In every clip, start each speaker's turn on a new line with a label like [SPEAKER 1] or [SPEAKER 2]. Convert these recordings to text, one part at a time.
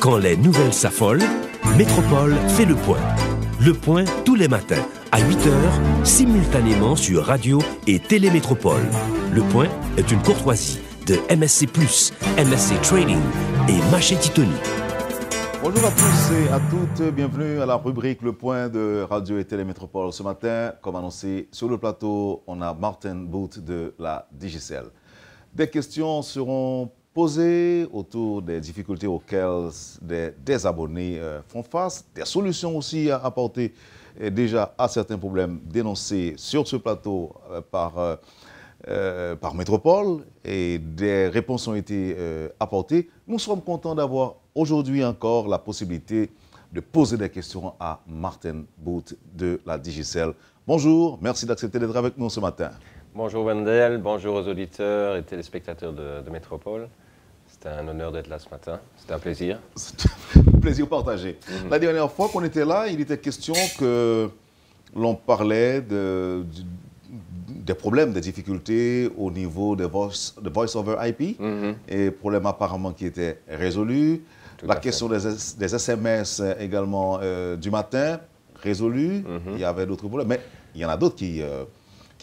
[SPEAKER 1] Quand les nouvelles s'affolent, Métropole fait le point. Le point tous les matins, à 8h, simultanément sur Radio et Télémétropole. Le point est une courtoisie de MSC+, MSC Trading et Maché Titoni.
[SPEAKER 2] Bonjour à tous et à toutes, bienvenue à la rubrique Le Point de Radio et Télémétropole. Ce matin, comme annoncé sur le plateau, on a Martin Booth de la Digicel. Des questions seront posées autour des difficultés auxquelles des abonnés font face, des solutions aussi à apporter déjà à certains problèmes dénoncés sur ce plateau par Métropole, et des réponses ont été apportées. Nous sommes contents d'avoir aujourd'hui encore la possibilité de poser des questions à Martin Booth de la Digicel. Bonjour, merci d'accepter d'être avec nous ce matin.
[SPEAKER 3] Bonjour Wendell, bonjour aux auditeurs et téléspectateurs de Métropole. C'était un honneur d'être là ce matin, c'était un plaisir.
[SPEAKER 2] C'est un plaisir partagé. La dernière fois qu'on était là, il était question que l'on parlait des problèmes, des difficultés au niveau de Voice over IP, et problèmes apparemment qui étaient résolus. La question des SMS également du matin, résolue. Il y avait d'autres problèmes, mais il y en a d'autres qui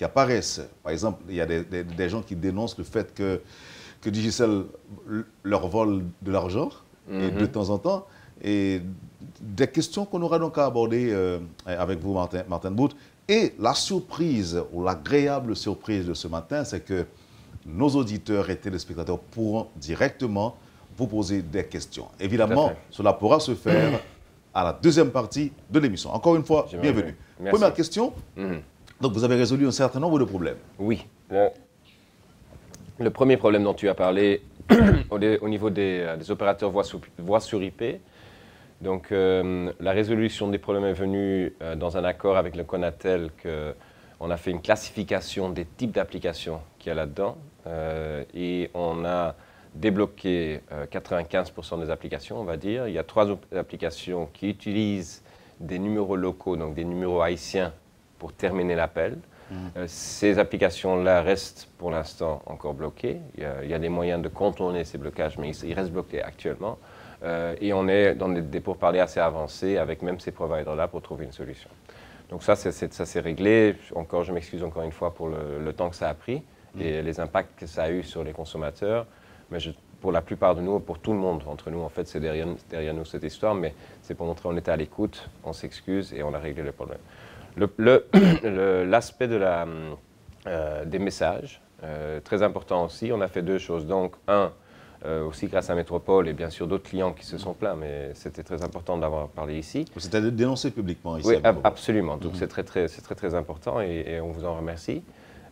[SPEAKER 2] apparaissent. Par exemple, il y a des gens qui dénoncent le fait que Digicel leur vole de l'argent de temps en temps. Et des questions qu'on aura donc à aborder avec vous, Martin Booth. Et la surprise, ou l'agréable surprise de ce matin, c'est que nos auditeurs et téléspectateurs pourront directement vous poser des questions. Évidemment, cela pourra se faire à la deuxième partie de l'émission. Encore une fois, bienvenue. Première question. Donc, vous avez résolu un certain nombre de problèmes.
[SPEAKER 3] Oui. Le premier problème dont tu as parlé au niveau des opérateurs voix sur IP, donc la résolution des problèmes est venue dans un accord avec le Conatel, qu'on a fait une classification des types d'applications qu'il y a là-dedans, et on a débloqué 95% des applications, on va dire. Il y a 3 applications qui utilisent des numéros locaux, donc des numéros haïtiens, pour terminer l'appel. Ces applications-là restent pour l'instant encore bloquées. Il y a des moyens de contourner ces blocages, mais ils restent bloqués actuellement. Et on est dans des pourparlers assez avancés avec même ces providers-là pour trouver une solution. Donc ça, c'est réglé. Encore, je m'excuse encore une fois pour le temps que ça a pris et les impacts que ça a eu sur les consommateurs. Mais pour la plupart de nous, pour tout le monde, entre nous, en fait, c'est derrière nous cette histoire, mais c'est pour montrer qu'on était à l'écoute, on s'excuse et on a réglé le problème. L'aspect des messages, très important aussi, on a fait 2 choses. Donc, aussi grâce à Métropole et bien sûr d'autres clients qui se sont plaints, mais c'était très important d'avoir parlé ici.
[SPEAKER 2] C'était dénoncé publiquement ici.
[SPEAKER 3] Oui, absolument. Donc c'est très important et on vous en remercie.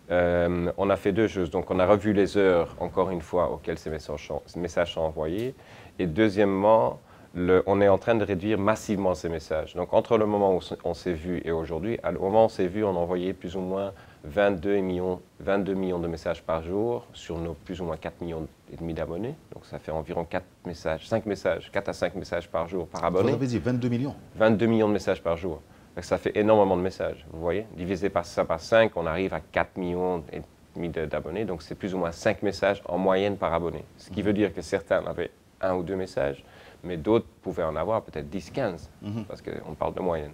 [SPEAKER 3] On a fait 2 choses. Donc on a revu les heures, encore une fois, auxquelles ces messages sont envoyés. Et deuxièmement, on est en train de réduire massivement ces messages. Donc entre le moment où on s'est vu et aujourd'hui, au moment où on s'est vu, on envoyait plus ou moins 22 millions de messages par jour sur nos plus ou moins 4,5 millions d'abonnés. Donc ça fait environ 4 à 5 messages par jour par abonné.
[SPEAKER 2] Vous avez dit 22 millions
[SPEAKER 3] 22 millions de messages par jour. Donc ça fait énormément de messages, vous voyez. Divisé par 5, on arrive à 4,5 millions d'abonnés. Donc c'est plus ou moins 5 messages en moyenne par abonné. Ce qui veut dire que certains avaient 1 ou 2 messages, mais d'autres pouvaient en avoir peut-être 10, 15, parce qu'on parle de moyenne.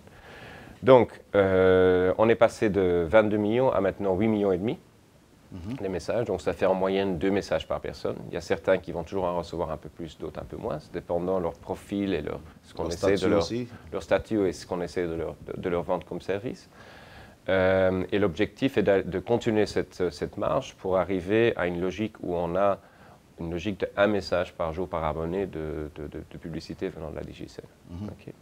[SPEAKER 3] Donc, on est passé de 22 millions à maintenant 8,5 millions les messages. Donc, ça fait en moyenne 2 messages par personne. Il y a certains qui vont toujours en recevoir un peu plus, d'autres un peu moins, dépendant de leur profil et leur statut et ce qu'on essaie de leur vendre comme service. Et l'objectif est de continuer cette marche pour arriver à une logique où on a une logique de 1 message par jour par abonné de publicité venant de la Digicel. Okay.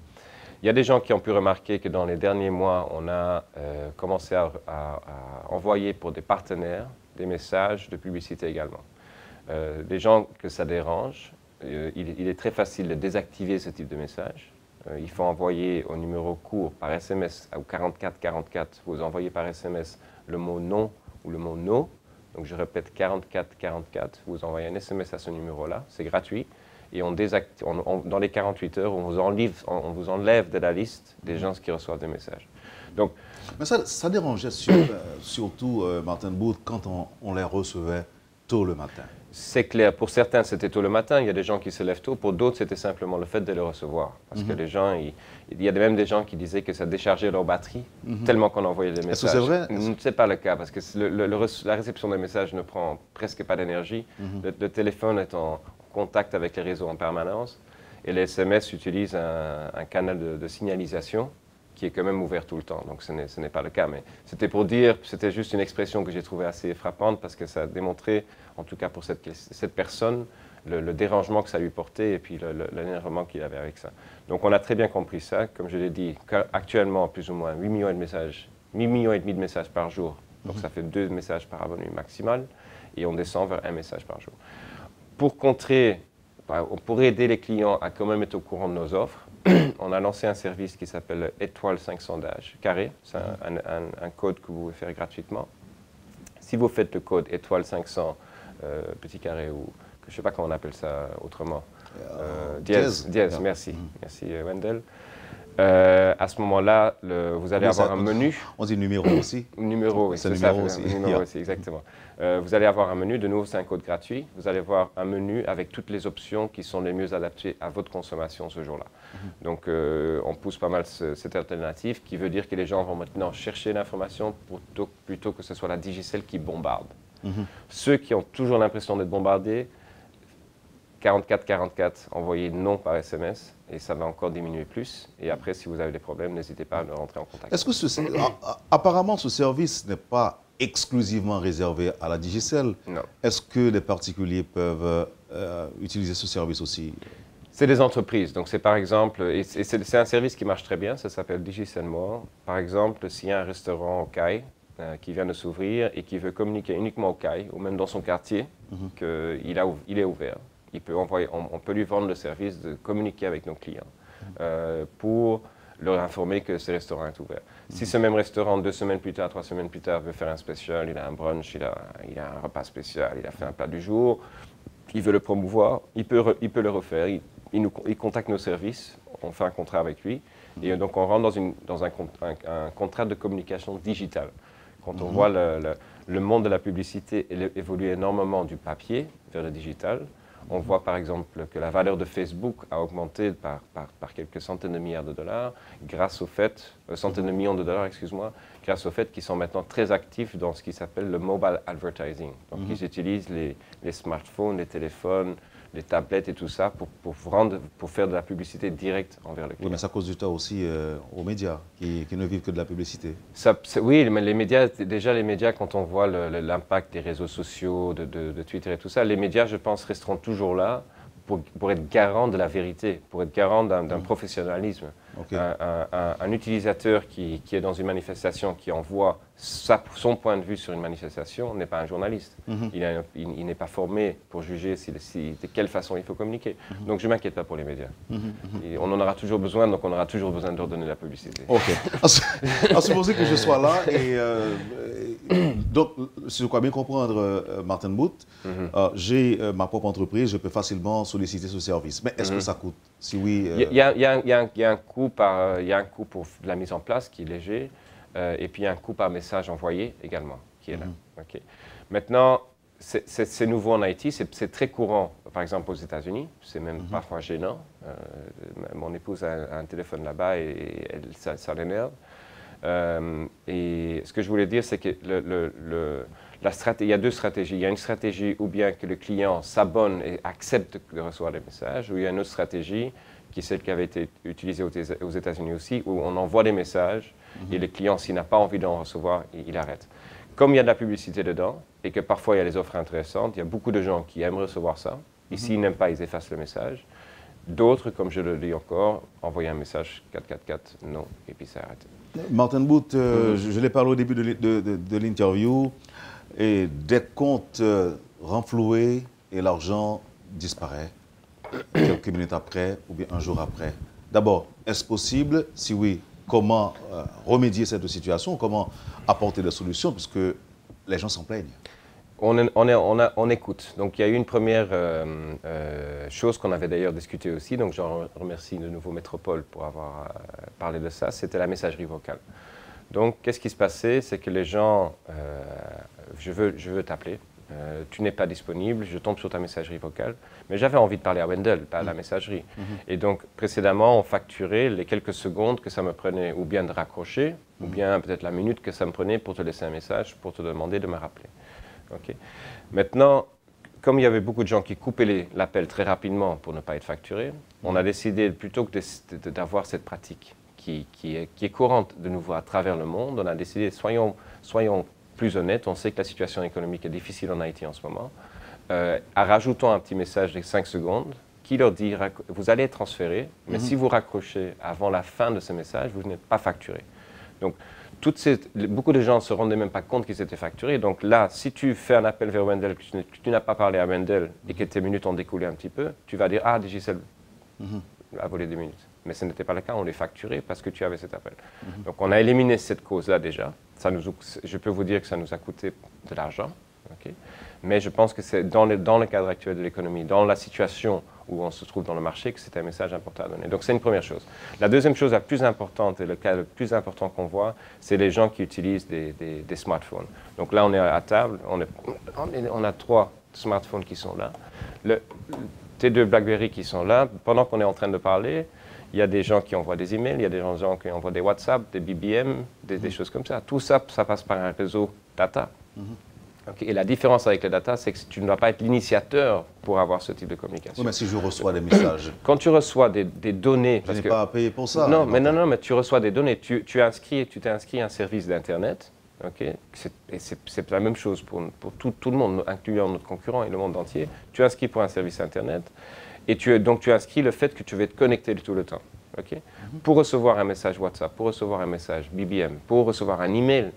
[SPEAKER 3] Il y a des gens qui ont pu remarquer que dans les derniers mois, on a commencé à envoyer pour des partenaires des messages de publicité également. Les gens que ça dérange, il est très facile de désactiver ce type de message. Il faut envoyer au numéro court par SMS au 4444. Vous envoyez par SMS le mot non ou le mot no. Donc je répète 4444. Vous envoyez un SMS à ce numéro-là. C'est gratuit. Et dans les 48 heures, on vous enlève de la liste des gens qui reçoivent des messages. Donc,
[SPEAKER 2] mais ça dérangeait surtout, Martin Booth, quand on les recevait tôt le matin.
[SPEAKER 3] C'est clair, pour certains c'était tôt le matin, il y a des gens qui se lèvent tôt, pour d'autres c'était simplement le fait de le recevoir. Parce que les gens, il y a même des gens qui disaient que ça déchargeait leur batterie, tellement qu'on envoyait des messages.
[SPEAKER 2] Est-ce que c'est vrai?
[SPEAKER 3] Ce n'est pas le cas, parce que la réception des messages ne prend presque pas d'énergie. Le téléphone est en contact avec les réseaux en permanence, et les SMS utilisent un canal de signalisation qui est quand même ouvert tout le temps, donc ce n'est pas le cas. Mais c'était pour dire, c'était juste une expression que j'ai trouvée assez frappante parce que ça a démontré, en tout cas pour cette personne, le dérangement que ça lui portait et puis l'énervement qu'il avait avec ça. Donc on a très bien compris ça, comme je l'ai dit, actuellement plus ou moins 8 millions et demi de messages par jour, donc ça fait 2 messages par abonné maximal, et on descend vers 1 message par jour. Pour aider les clients à quand même être au courant de nos offres, on a lancé un service qui s'appelle étoile 500 carré. C'est un code que vous pouvez faire gratuitement. Si vous faites le code étoile 500 petit carré, ou je ne sais pas comment on appelle ça autrement, dièse, merci Wendell. À ce moment-là, vous allez avoir un menu.
[SPEAKER 2] On dit numéro aussi.
[SPEAKER 3] Numéro, oui, c'est ça. Numéro aussi, exactement. Vous allez avoir un menu, de nouveau c'est un code gratuit. Vous allez avoir un menu avec toutes les options qui sont les mieux adaptées à votre consommation ce jour-là. Donc on pousse pas mal cette alternative, qui veut dire que les gens vont maintenant chercher l'information plutôt que ce soit la Digicel qui bombarde. Ceux qui ont toujours l'impression d'être bombardés, 44 envoyez non par SMS, et ça va encore diminuer plus. Et après, si vous avez des problèmes, n'hésitez pas à rentrer en contact.
[SPEAKER 2] Est-ce que apparemment ce service n'est pas exclusivement réservé à la Digicel?
[SPEAKER 3] Non.
[SPEAKER 2] Est-ce que les particuliers peuvent utiliser ce service aussi?
[SPEAKER 3] C'est des entreprises. Donc c'est par exemple, et c'est un service qui marche très bien, ça s'appelle Digicel More. Par exemple, s'il y a un restaurant au CAI qui vient de s'ouvrir et qui veut communiquer uniquement au CAI, ou même dans son quartier, qu'il est ouvert. On peut lui vendre le service de communiquer avec nos clients pour leur informer que ce restaurant est ouvert. Si ce même restaurant, 2 semaines plus tard, 3 semaines plus tard, veut faire un spécial, il a un brunch, il a un repas spécial, il a fait un plat du jour, il veut le promouvoir, il peut le refaire. Il contacte nos services, on fait un contrat avec lui, et donc on rentre dans un contrat de communication digitale. Quand on voit le monde de la publicité évoluer énormément du papier vers le digital, on voit par exemple que la valeur de Facebook a augmenté par quelques centaines de milliards de dollars, grâce au fait, centaines de millions de dollars, excuse-moi, grâce au fait qu'ils sont maintenant très actifs dans ce qui s'appelle le mobile advertising. Donc ils utilisent les smartphones, les téléphones, les tablettes et tout ça pour faire de la publicité directe envers le client.
[SPEAKER 2] Oui, mais ça cause du tort aussi aux médias qui ne vivent que de la publicité.
[SPEAKER 3] Oui, mais les médias, quand on voit l'impact des réseaux sociaux, de Twitter et tout ça, les médias, je pense, resteront toujours là pour être garant de la vérité, pour être garant d'un professionnalisme.
[SPEAKER 2] Okay.
[SPEAKER 3] Un utilisateur qui est dans une manifestation, qui envoie son point de vue sur une manifestation, n'est pas un journaliste. Il n'est pas formé pour juger de quelle façon il faut communiquer. Donc je ne m'inquiète pas pour les médias. Et on en aura toujours besoin, donc on aura toujours besoin de leur donner la publicité.
[SPEAKER 2] Ok. À supposer que je sois là, et donc, si je crois bien comprendre, Martin Booth, j'ai ma propre entreprise, je peux facilement solliciter ce service. Mais est-ce que ça coûte? Si oui,
[SPEAKER 3] il y a un coût pour la mise en place qui est léger, et puis il y a un coût par message envoyé également qui est là. Okay. Maintenant, c'est nouveau en Haïti, c'est très courant, par exemple aux États-Unis, c'est même parfois gênant. Mon épouse a un téléphone là-bas et ça l'énerve. Et ce que je voulais dire, c'est que il y a 2 stratégies. Il y a une stratégie où bien que le client s'abonne et accepte de recevoir des messages, ou il y a une autre stratégie qui est celle qui avait été utilisée aux États-Unis aussi, où on envoie des messages et le client, s'il n'a pas envie d'en recevoir, il arrête. Comme il y a de la publicité dedans et que parfois il y a des offres intéressantes, il y a beaucoup de gens qui aiment recevoir ça. Et s'ils n'aiment pas, ils effacent le message. D'autres, comme je le dis encore, envoient un message 444, non, et puis ça arrête.
[SPEAKER 2] Martin Booth, je l'ai parlé au début de l'interview, et des comptes renfloués et l'argent disparaît quelques minutes après ou bien un jour après. D'abord, est-ce possible? Si oui, comment remédier cette situation? Comment apporter des solutions? Puisque les gens s'en plaignent.
[SPEAKER 3] On écoute. Donc il y a eu une première chose qu'on avait d'ailleurs discutée aussi, donc je remercie de nouveau Métropole pour avoir parlé de ça, c'était la messagerie vocale. Donc qu'est-ce qui se passait? C'est que les gens, je veux t'appeler, tu n'es pas disponible, je tombe sur ta messagerie vocale. Mais j'avais envie de parler à Wendell, pas à la messagerie. Et donc, précédemment, on facturait les quelques secondes que ça me prenait, ou bien de raccrocher, ou bien peut-être la minute que ça me prenait pour te laisser un message, pour te demander de me rappeler. Okay. Maintenant, comme il y avait beaucoup de gens qui coupaient l'appel très rapidement pour ne pas être facturés, on a décidé, plutôt que d'avoir cette pratique qui est courante de nouveau à travers le monde, on a décidé, soyons plus honnêtes, on sait que la situation économique est difficile en Haïti en ce moment, en rajoutant un petit message de 5 secondes qui leur dit, vous allez être transféré, mais si vous raccrochez avant la fin de ce message, vous n'êtes pas facturé. Donc, beaucoup de gens ne se rendaient même pas compte qu'ils étaient facturés. Donc là, si tu fais un appel vers Wendell, que tu n'as pas parlé à Wendell et que tes minutes ont découlé un petit peu, tu vas dire « Ah, Digicel a volé 2 minutes ». Mais ce n'était pas le cas, on les facturait parce que tu avais cet appel. Donc on a éliminé cette cause-là déjà. Je peux vous dire que ça nous a coûté de l'argent. Okay. Mais je pense que c'est dans le cadre actuel de l'économie, dans la situation où on se trouve dans le marché, que c'est un message important à donner. Donc c'est une première chose. La deuxième chose la plus importante, et le cas le plus important qu'on voit, c'est les gens qui utilisent des smartphones. Donc là, on est à table, on a 3 smartphones qui sont là. Tes 2 BlackBerry qui sont là. Pendant qu'on est en train de parler, il y a des gens qui envoient des emails, il y a des gens qui envoient des WhatsApp, des BBM, des choses comme ça. Tout ça, ça passe par un réseau data. Okay. Et la différence avec les data, c'est que tu ne dois pas être l'initiateur pour avoir ce type de communication.
[SPEAKER 2] Oui, mais si je reçois des messages.
[SPEAKER 3] Quand tu reçois des données.
[SPEAKER 2] Je n'ai pas à payer pour ça.
[SPEAKER 3] Non, mais tu reçois des données. Tu t'es inscrit à un service d'Internet. Okay. Et c'est la même chose pour tout le monde, incluant notre concurrent et le monde entier. Tu es inscrit pour un service Internet. Et donc tu inscris le fait que tu veux être connecté tout le temps. Okay. Pour recevoir un message WhatsApp, pour recevoir un message BBM, pour recevoir un email.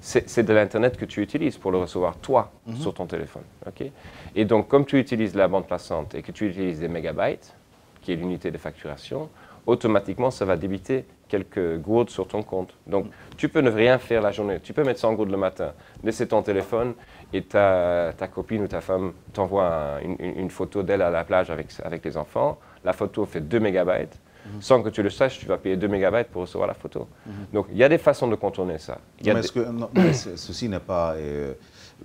[SPEAKER 3] C'est de l'Internet que tu utilises pour le recevoir, toi, sur ton téléphone. Okay? Et donc, comme tu utilises la bande passante et que tu utilises des mégabytes, qui est l'unité de facturation, automatiquement, ça va débiter quelques gourdes sur ton compte. Donc, tu peux ne rien faire la journée. Tu peux mettre 100 gourdes le matin, laisser ton téléphone et ta copine ou ta femme t'envoie une photo d'elle à la plage avec les enfants. La photo fait 2 mégabytes. Sans que tu le saches, tu vas payer 2 mégabytes pour recevoir la photo. Donc, il y a des façons de contourner ça.
[SPEAKER 2] Mais ceci n'est pas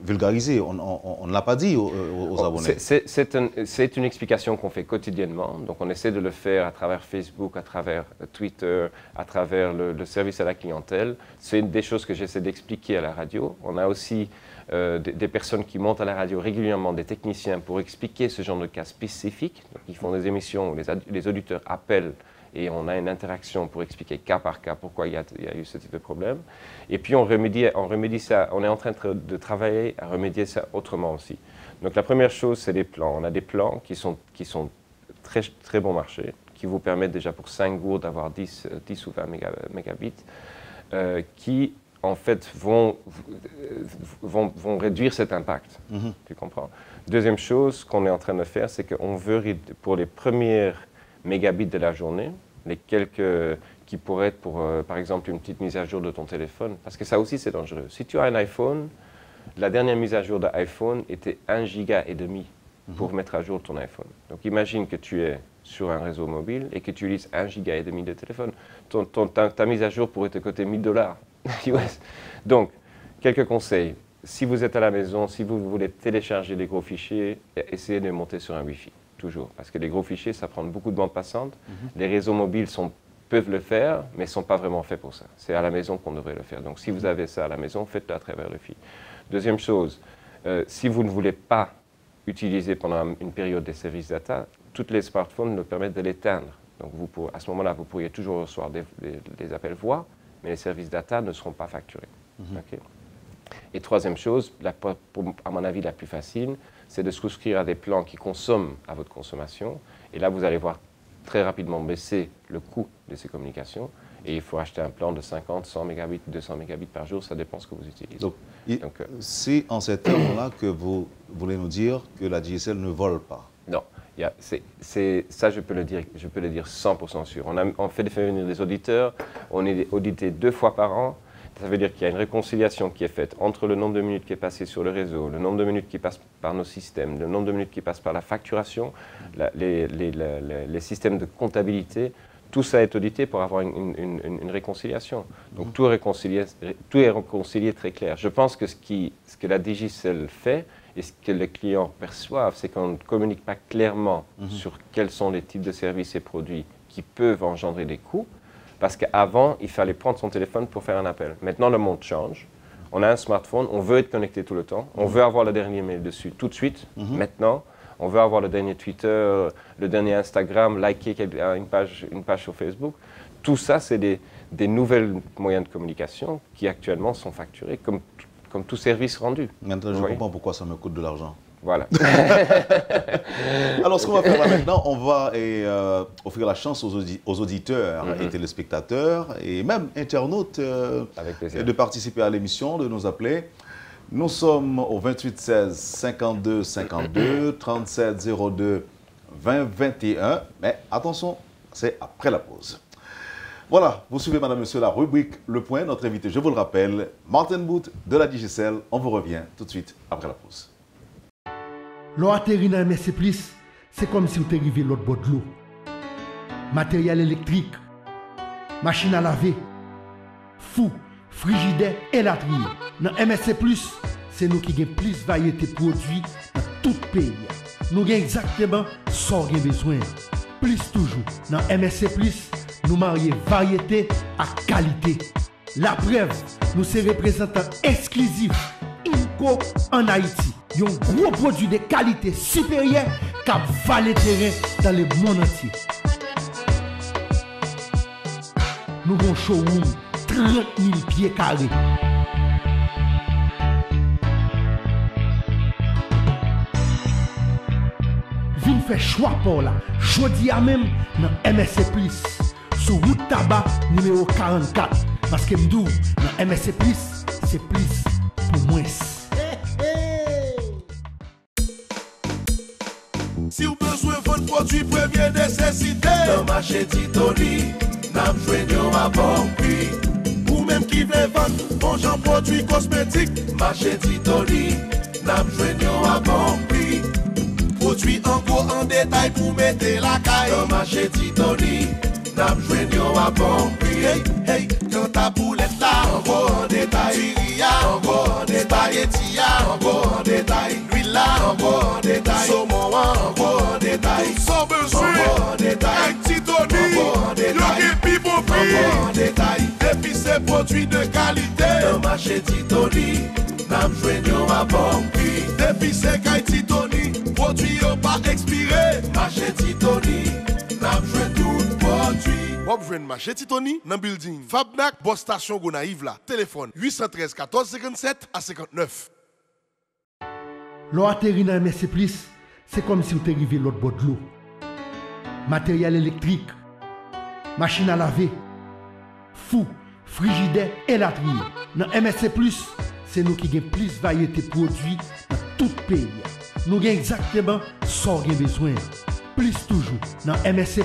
[SPEAKER 2] vulgarisé, on ne l'a pas dit aux abonnés.
[SPEAKER 3] C'est une explication qu'on fait quotidiennement. Donc, on essaie de le faire à travers Facebook, à travers Twitter, à travers le service à la clientèle. C'est des choses que j'essaie d'expliquer à la radio. On a aussi des personnes qui montent à la radio régulièrement, des techniciens, pour expliquer ce genre de cas spécifiques. Donc, ils font des émissions où les auditeurs appellent et on a une interaction pour expliquer cas par cas pourquoi il y a eu ce type de problème. Et puis on remédie ça, on est en train de travailler à remédier ça autrement aussi. Donc la première chose, c'est les plans. On a des plans qui sont très, très bon marché, qui vous permettent déjà pour 5 gourdes d'avoir 10 ou 20 mégabits, qui en fait vont réduire cet impact. Tu comprends? Deuxième chose qu'on est en train de faire, c'est qu'on veut, pour les premières mégabits de la journée, les quelques qui pourraient être pour, par exemple, une petite mise à jour de ton téléphone, parce que ça aussi c'est dangereux. Si tu as un iPhone, la dernière mise à jour d'iPhone était 1,5 giga pour mettre à jour ton iPhone. Donc imagine que tu es sur un réseau mobile et que tu utilises 1,5 giga de téléphone. Ta mise à jour pourrait te coûter $1000 US. Donc, quelques conseils. Si vous êtes à la maison, si vous voulez télécharger des gros fichiers, essayez de les monter sur un Wi-Fi. Toujours. Parce que les gros fichiers, ça prend beaucoup de bande passante. Les réseaux mobiles peuvent le faire, mais ne sont pas vraiment faits pour ça. C'est à la maison qu'on devrait le faire. Donc, si vous avez ça à la maison, faites-le à travers le Wi-Fi. Deuxième chose, si vous ne voulez pas utiliser pendant une période des services data, tous les smartphones nous permettent de l'éteindre. Donc, à ce moment-là, vous pourriez toujours recevoir des appels voix, mais les services data ne seront pas facturés. Okay. Et troisième chose, à mon avis la plus facile, c'est de souscrire à des plans qui consomment à votre consommation. Et là, vous allez voir très rapidement baisser le coût de ces communications. Et il faut acheter un plan de 50, 100 mégabits, 200 mégabits par jour, ça dépend de ce que vous utilisez.
[SPEAKER 2] Donc c'est en ces termes-là que vous voulez nous dire que la DSL ne vole pas?
[SPEAKER 3] Non. Ça, je peux le dire 100% sûr. On fait venir des auditeurs, on est audité 2 fois par an. Ça veut dire qu'il y a une réconciliation qui est faite entre le nombre de minutes qui est passé sur le réseau, le nombre de minutes qui passent par nos systèmes, le nombre de minutes qui passent par la facturation, les systèmes de comptabilité. Tout ça est audité pour avoir une réconciliation. Donc tout est réconcilié très clair. Je pense que ce que la Digicel fait Et ce que les clients perçoivent, c'est qu'on ne communique pas clairement sur quels sont les types de services et produits qui peuvent engendrer des coûts. Parce qu'avant, il fallait prendre son téléphone pour faire un appel. Maintenant, le monde change. On a un smartphone, on veut être connecté tout le temps. On veut avoir le dernier mail dessus tout de suite, maintenant. On veut avoir le dernier Twitter, le dernier Instagram, liker une page sur Facebook. Tout ça, c'est des nouvelles moyens de communication qui actuellement sont facturés comme tout service rendu.
[SPEAKER 2] Maintenant, je comprends pourquoi ça me coûte de l'argent.
[SPEAKER 3] Voilà.
[SPEAKER 2] Alors, ce qu'on va faire là maintenant, on va offrir la chance aux auditeurs et téléspectateurs et même internautes de participer à l'émission, de nous appeler. Nous sommes au 28 16 52 52 37 02 20 21. Mais attention, c'est après la pause. Voilà, vous suivez, madame, monsieur, la rubrique Le Point. Notre invité, je vous le rappelle, Martin Booth de la Digicel. On vous revient tout de suite après la pause.
[SPEAKER 4] L'eau atterrit dans MSC+, c'est comme si vous étiez arrivé l'autre bord de l'eau. Matériel électrique, machine à laver, fou, frigidaire et latrine. Dans MSC+, c'est nous qui avons plus de variété de produits dans tout le pays. Nous avons exactement ce qu'on a besoin. Plus toujours, dans MSC+, nous marions variété à qualité. La preuve, nous sommes représentants exclusifs INCO en Haïti. Un gros produit de qualité supérieure qui va le terrain dans le monde entier. Nous avons un showroom 30 000 pieds carrés. Vin fait choix pour là. Jodi à même dans MSC+. Sur route tabac numéro 44. Parce que m'dou dans MSC+, c'est plus pour moins.
[SPEAKER 5] Si vous avez besoin de produits première nécessité, dans marché Titoni, n'a besoin à bon prix. Ou même qui veut vendre bon genre produits cosmétiques, marché Titoni, n'a besoin à bon prix. Produits en gros en détail pour mettre la caille, dans marché Titoni, n'a besoin à bon prix. Hey, hey, quand ta boulette là, en gros en détail, Tyria, en gros en détail, Tia, en gros en détail, l'huile là, en gros en détail, saumon en gros en détail, sans besoin en détail, Titoni, en détail, et bon prix en détail, et puis ces produits de qualité, dans marché Titoni, n'a besoin à bon prix, et puis ces cailles Titoni, produits pas expiré, marché Titoni, n'a besoin tout produit. Bob Jwen marché Titoni, dans building Fabnac, Boss Station Gonaïve là. Téléphone 813 14 57 à 59.
[SPEAKER 4] L'eau atterrit dans MSC+, c'est comme si vous étiez arrivé l'autre bord de l'eau. Matériel électrique, machine à laver, fou, frigidaire et latrine. Dans MSC+, c'est nous qui avons plus de variété de produits dans tout le pays. Nous avons exactement ce qu'on a besoin. Plus toujours, dans MSC+,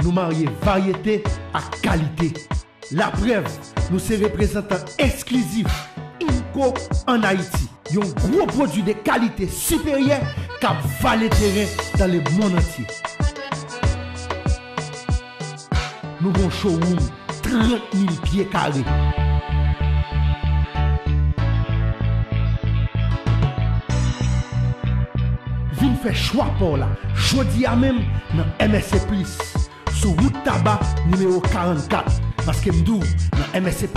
[SPEAKER 4] nous marions variété à qualité. La preuve, nous sommes représentants exclusifs INCO en Haïti. Un gros produit de qualité supérieure qui va le terrain dans le monde entier. Nous avons un showroom 30 000 pieds carrés. Vin fait choix pour là. Jodi à même dans MSC+. Sur route tabac numéro 44. Parce que m'dou dans MSC+,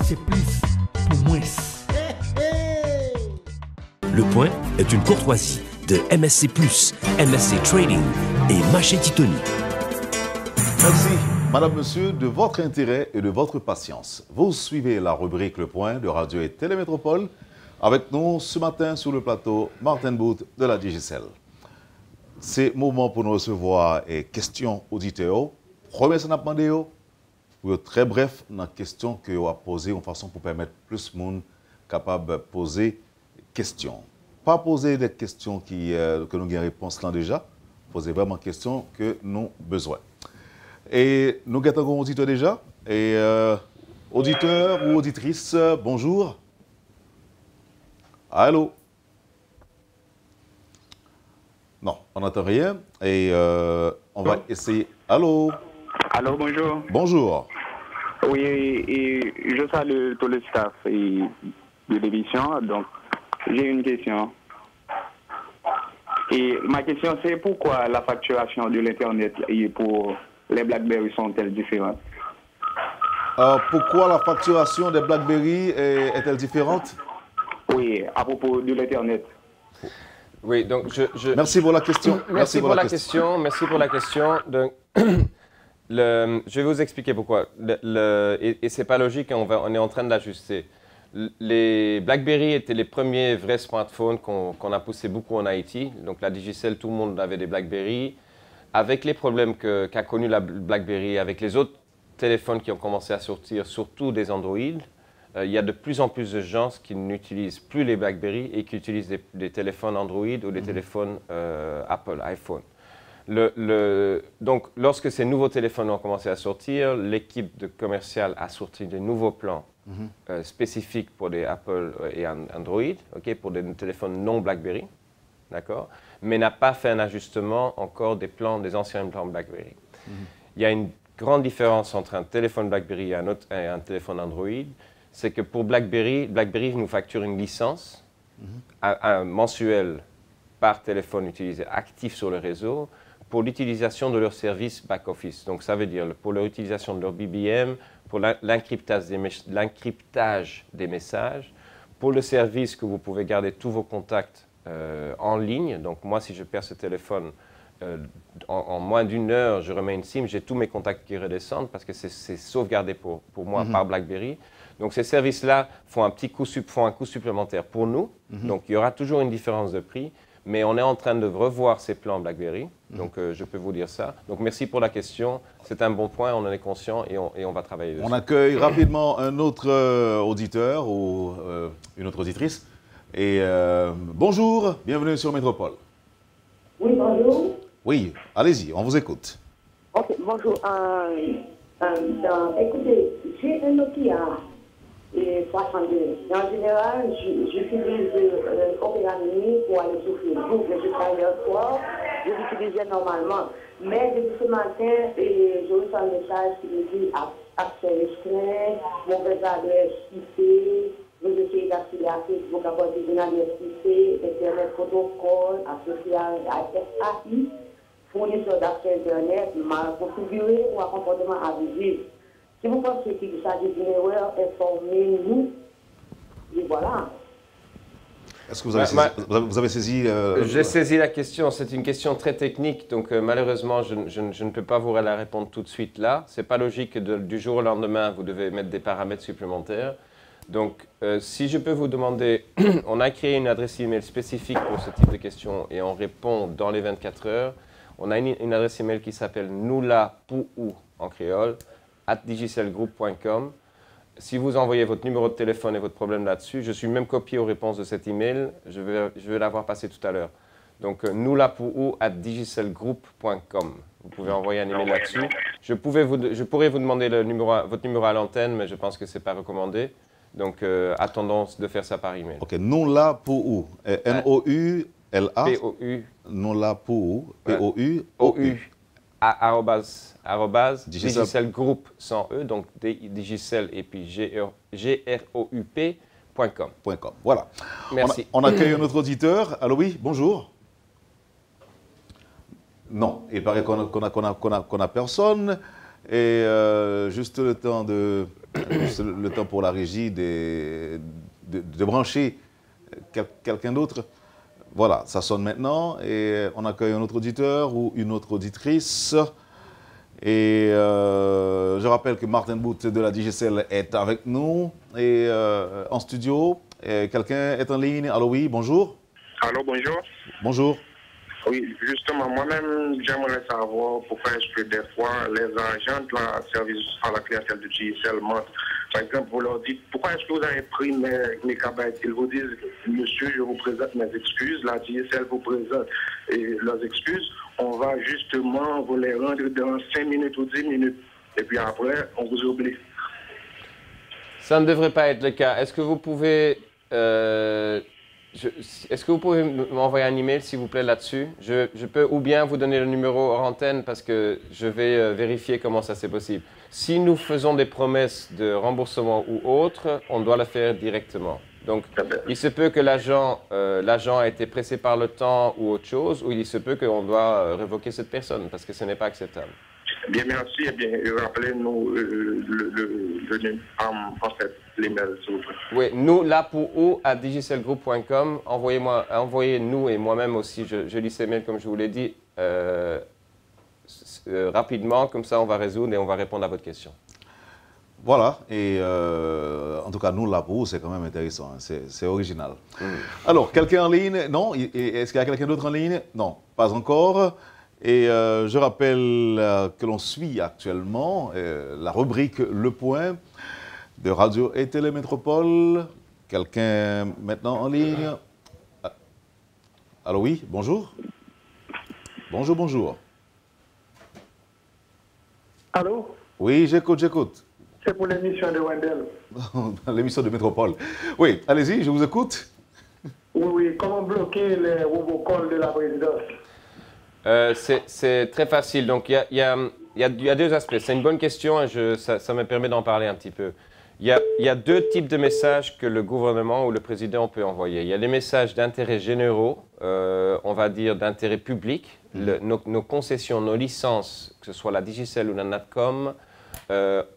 [SPEAKER 4] c'est plus pour moins.
[SPEAKER 1] Le Point est une courtoisie de MSC+, MSC Trading et Marché Titoni.
[SPEAKER 2] Merci, madame, monsieur, de votre intérêt et de votre patience. Vous suivez la rubrique Le Point de Radio et Télémétropole. Avec nous ce matin sur le plateau, Martin Booth de la Digicel. C'est le moment pour nous recevoir et questions auditeurs. Premier, ça n'a pas demandé, très bref, dans la question que vous avez posée en façon pour permettre plus de monde capable de poser questions. Pas poser des questions que nous avons réponse là déjà, poser vraiment des questions que nous avons besoin. Et nous avons un auditeur déjà. Et auditeur ou auditrice, bonjour. Allô? Non, on n'entend rien. Et on va essayer. Allô?
[SPEAKER 6] Allô, bonjour.
[SPEAKER 2] Bonjour.
[SPEAKER 6] Oui, et je salue tout le staff de l'émission. Donc, j'ai une question. Et ma question, c'est pourquoi la facturation de l'Internet pour les BlackBerry sont-elles différentes?
[SPEAKER 2] Pourquoi la facturation des BlackBerry est-elle différente?
[SPEAKER 6] Oui, à propos de l'Internet.
[SPEAKER 3] Oui, donc
[SPEAKER 2] Merci pour la question.
[SPEAKER 3] Merci pour la question. Merci pour la question. Donc, je vais vous expliquer pourquoi. Et c'est pas logique, on est en train d'ajuster. Les BlackBerry étaient les premiers vrais smartphones qu'on a poussé beaucoup en Haïti. Donc la Digicel, tout le monde avait des BlackBerry. Avec les problèmes qu'a connu la BlackBerry, avec les autres téléphones qui ont commencé à sortir, surtout des Android, il y a de plus en plus de gens qui n'utilisent plus les BlackBerry et qui utilisent des téléphones Android ou des téléphones Apple, iPhone. Donc, lorsque ces nouveaux téléphones ont commencé à sortir, l'équipe commerciale a sorti des nouveaux plans spécifiques pour des Apple et Android, pour des téléphones non BlackBerry, d'accord, mais n'a pas fait un ajustement encore des anciens plans BlackBerry. Il y a une grande différence entre un téléphone BlackBerry et un téléphone Android, c'est que pour BlackBerry nous facture une licence mensuelle par téléphone utilisé actif sur le réseau pour l'utilisation de leur service back-office. Donc ça veut dire pour leur utilisation de leur BBM, pour l'encryptage des messages, pour le service que vous pouvez garder tous vos contacts en ligne. Donc moi, si je perds ce téléphone, en moins d'une heure, je remets une SIM, j'ai tous mes contacts qui redescendent parce que c'est sauvegardé pour moi par BlackBerry. Donc ces services-là font un coût supplémentaire pour nous. Donc il y aura toujours une différence de prix. Mais on est en train de revoir ces plans BlackBerry, donc je peux vous dire ça. Donc merci pour la question, c'est un bon point, on en est conscient et on va travailler dessus.
[SPEAKER 2] On accueille rapidement un autre auditeur ou une autre auditrice. Et bonjour, bienvenue sur Métropole.
[SPEAKER 7] Oui, bonjour.
[SPEAKER 2] Oui, allez-y, on vous écoute.
[SPEAKER 7] Ok, bonjour. Écoutez, j'ai un Nokia 62. En général, j'utilise Opera Mini pour aller sur Facebook. Je travaille hier soir, je l'utilisais normalement. Mais depuis ce matin, j'ai reçu un message qui me dit accès restreint, mauvaise adresse IP, vous essayez d'accéder à Facebook à partir d'une adresse IP, Internet protocole, associé à SAI, fournisseur d'accès Internet, mal configuré ou un comportement abusif. Si vous pensez qu'il s'agit d'une erreur, informez-nous. Et voilà.
[SPEAKER 2] Est-ce que vous avez saisi
[SPEAKER 3] J'ai saisi la question. C'est une question très technique. Donc malheureusement, je ne peux pas vous la répondre tout de suite là. Ce n'est pas logique que du jour au lendemain, vous devez mettre des paramètres supplémentaires. Donc si je peux vous demander, on a créé une adresse email spécifique pour ce type de questions et on répond dans les 24 heures. On a une adresse email qui s'appelle noulapou en créole, @digicelgroup.com. Si vous envoyez votre numéro de téléphone et votre problème là-dessus, je suis même copié aux réponses de cet email. Je vais l'avoir passé tout à l'heure. Donc, noulapou@digicelgroup.com. Vous pouvez envoyer un email là-dessus. Je pourrais vous demander votre numéro à l'antenne, mais je pense que ce n'est pas recommandé. Donc, attendons de faire ça par email.
[SPEAKER 2] Ok, noulapou, N-O-U-L-A.
[SPEAKER 3] P-O-U.
[SPEAKER 2] Noulapou, P-O-U.
[SPEAKER 3] Digicel Group sans E, donc Digicel et puis group.com.
[SPEAKER 2] Voilà.
[SPEAKER 3] Merci.
[SPEAKER 2] On accueille un autre auditeur. Allô, oui, bonjour. Non, il paraît qu'on a personne. Et juste le temps pour la régie de brancher quelqu'un d'autre. Voilà, ça sonne maintenant et on accueille un autre auditeur ou une autre auditrice. Et je rappelle que Martin Booth de la Digicel est avec nous et en studio. Quelqu'un est en ligne. Allô, oui, bonjour.
[SPEAKER 8] Allô, bonjour.
[SPEAKER 2] Bonjour.
[SPEAKER 8] Oui, justement, moi-même, j'aimerais savoir pourquoi est-ce que des fois les agents de la service à la clientèle de Digicel mentent. Par exemple, vous leur dites, pourquoi est-ce que vous avez pris mes cabinets? Ils vous disent, monsieur, je vous présente mes excuses. La Digicel vous présente leurs excuses. On va justement vous les rendre dans 5 minutes ou 10 minutes. Et puis après, on vous oublie.
[SPEAKER 3] Ça ne devrait pas être le cas. Est-ce que vous pouvez... Est-ce que vous pouvez m'envoyer un email, s'il vous plaît, là-dessus? Je peux ou bien vous donner le numéro hors antenne parce que je vais vérifier comment ça c'est possible. Si nous faisons des promesses de remboursement ou autre, on doit le faire directement. Donc, il se peut que l'agent a été pressé par le temps ou autre chose, ou il se peut qu'on doit révoquer cette personne, parce que ce n'est pas acceptable.
[SPEAKER 8] Bien, merci. Et bien, rappelez-nous en fait, l'email, s'il vous plaît.
[SPEAKER 3] Oui, nous, là pour ou à digicelgroup.com, envoyez-nous et moi-même aussi, je lis ces mails comme je vous l'ai dit, rapidement, comme ça on va résoudre et on va répondre à votre question.
[SPEAKER 2] Voilà, et en tout cas, nous, là, pour c'est quand même intéressant, hein, c'est original. Alors, quelqu'un en ligne? Non? Est-ce qu'il y a quelqu'un d'autre en ligne? Non, pas encore. Et je rappelle que l'on suit actuellement la rubrique Le Point de Radio et Télémétropole. Quelqu'un maintenant en ligne? Alors oui, bonjour. Bonjour, bonjour.
[SPEAKER 9] Allô?
[SPEAKER 2] Oui, j'écoute.
[SPEAKER 9] C'est pour l'émission de Wendell.
[SPEAKER 2] L'émission de Métropole. Oui, allez-y, je vous écoute.
[SPEAKER 9] Oui, comment bloquer les robocalls de la présidence?
[SPEAKER 3] C'est très facile. Donc, il y a deux aspects. C'est une bonne question et ça me permet d'en parler un petit peu. Il y a deux types de messages que le gouvernement ou le président peut envoyer. Il y a les messages d'intérêt généraux, on va dire d'intérêt public. Nos concessions, nos licences, que ce soit la Digicel ou la Natcom,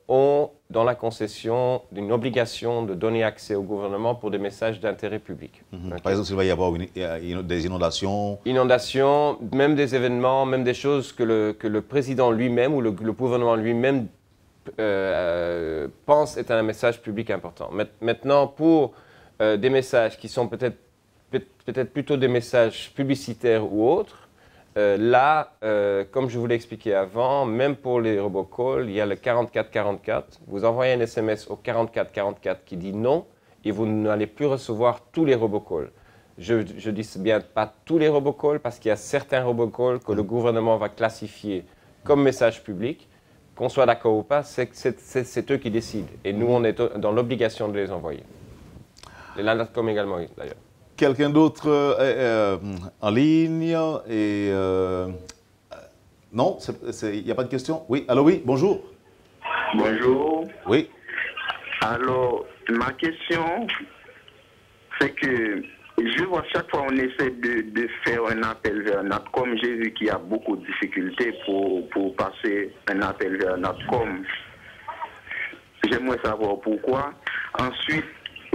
[SPEAKER 3] ont dans la concession une obligation de donner accès au gouvernement pour des messages d'intérêt public. Okay.
[SPEAKER 2] Par exemple, s'il va y avoir des inondations.
[SPEAKER 3] Inondations, même des événements, même des choses que le président lui-même ou le gouvernement lui-même pense est un message public important. Maintenant, pour des messages qui sont peut-être plutôt des messages publicitaires ou autres, là, comme je vous l'ai expliqué avant, même pour les robocalls, il y a le 4444. Vous envoyez un SMS au 4444 qui dit non et vous n'allez plus recevoir tous les robocalls. Je dis bien pas tous les robocalls parce qu'il y a certains robocalls que le gouvernement va classifier comme message public. Qu'on soit d'accord ou pas, c'est eux qui décident. Et nous, on est dans l'obligation de les envoyer. Et la Natcom également, d'ailleurs.
[SPEAKER 2] Quelqu'un d'autre en ligne et non, il n'y a pas de question. Oui, allô, oui, bonjour.
[SPEAKER 8] Bonjour.
[SPEAKER 2] Oui.
[SPEAKER 8] Alors, ma question, c'est que je vois chaque fois on essaie de faire un appel vers Natcom. J'ai vu qu'il y a beaucoup de difficultés pour passer un appel vers Natcom. J'aimerais savoir pourquoi. Ensuite,